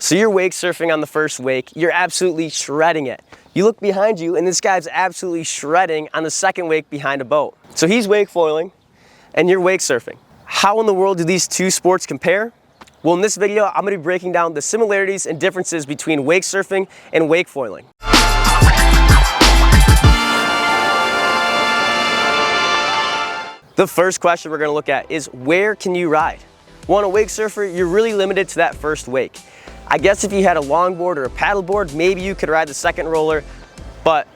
So you're wake surfing on the first wake, you're absolutely shredding it. You look behind you and this guy's absolutely shredding on the second wake behind a boat. So he's wake foiling and you're wake surfing. How in the world do these two sports compare? Well, in this video, I'm going to be breaking down the similarities and differences between wake surfing and wake foiling. The first question we're going to look at is, where can you ride? Well, on a wake surfer, you're really limited to that first wake. I guess if you had a longboard or a paddleboard, maybe you could ride the second roller, but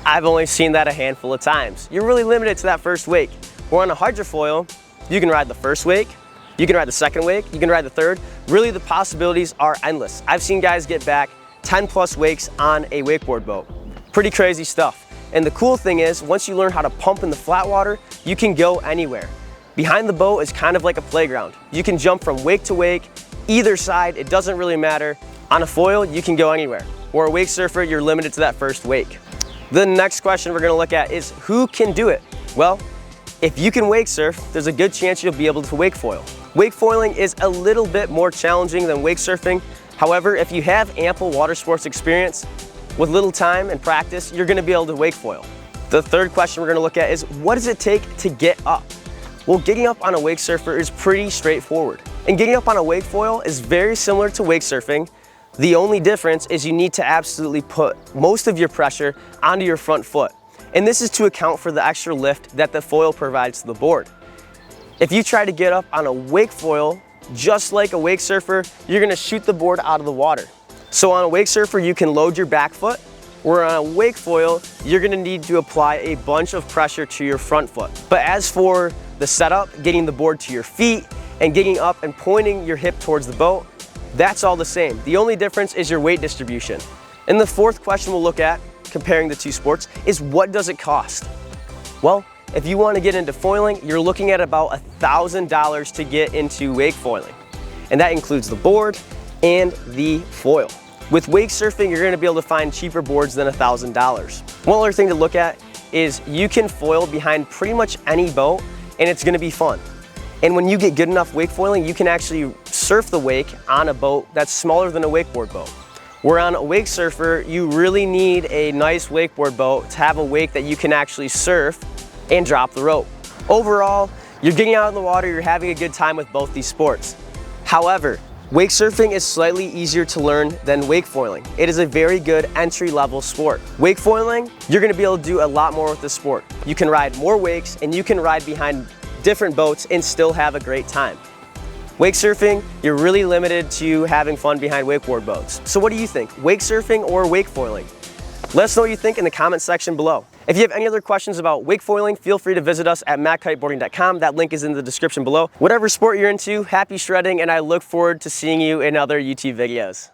I've only seen that a handful of times. You're really limited to that first wake. Or on a hydrofoil, you can ride the first wake, you can ride the second wake, you can ride the third. Really, the possibilities are endless. I've seen guys get back 10 plus wakes on a wakeboard boat. Pretty crazy stuff. And the cool thing is, once you learn how to pump in the flat water, you can go anywhere. Behind the boat is kind of like a playground. You can jump from wake to wake, either side, it doesn't really matter. On a foil, you can go anywhere. Or a wake surfer, you're limited to that first wake. The next question we're gonna look at is, who can do it? Well, if you can wake surf, there's a good chance you'll be able to wake foil. Wake foiling is a little bit more challenging than wake surfing. However, if you have ample water sports experience, with little time and practice, you're gonna be able to wake foil. The third question we're gonna look at is, what does it take to get up? Well, getting up on a wake surfer is pretty straightforward. And getting up on a wake foil is very similar to wake surfing. The only difference is you need to absolutely put most of your pressure onto your front foot. And this is to account for the extra lift that the foil provides to the board. If you try to get up on a wake foil, just like a wake surfer, you're gonna shoot the board out of the water. So on a wake surfer, you can load your back foot, where on a wake foil, you're gonna need to apply a bunch of pressure to your front foot. But as for the setup, getting the board to your feet, and getting up and pointing your hip towards the boat, that's all the same. The only difference is your weight distribution. And the fourth question we'll look at, comparing the two sports, is what does it cost? Well, if you want to get into foiling, you're looking at about $1,000 to get into wake foiling. And that includes the board and the foil. With wake surfing, you're going to be able to find cheaper boards than $1,000. One other thing to look at is you can foil behind pretty much any boat and it's going to be fun. And when you get good enough wake foiling, you can actually surf the wake on a boat that's smaller than a wakeboard boat. Where on a wake surfer, you really need a nice wakeboard boat to have a wake that you can actually surf and drop the rope. Overall, you're getting out in the water, you're having a good time with both these sports. However, wake surfing is slightly easier to learn than wake foiling. It is a very good entry-level sport. Wake foiling, you're gonna be able to do a lot more with this sport. You can ride more wakes and you can ride behind different boats and still have a great time. Wake surfing, you're really limited to having fun behind wakeboard boats. So what do you think, wake surfing or wake foiling? Let us know what you think in the comment section below. If you have any other questions about wake foiling, feel free to visit us at mackkiteboarding.com. That link is in the description below. Whatever sport you're into, happy shredding, and I look forward to seeing you in other YouTube videos.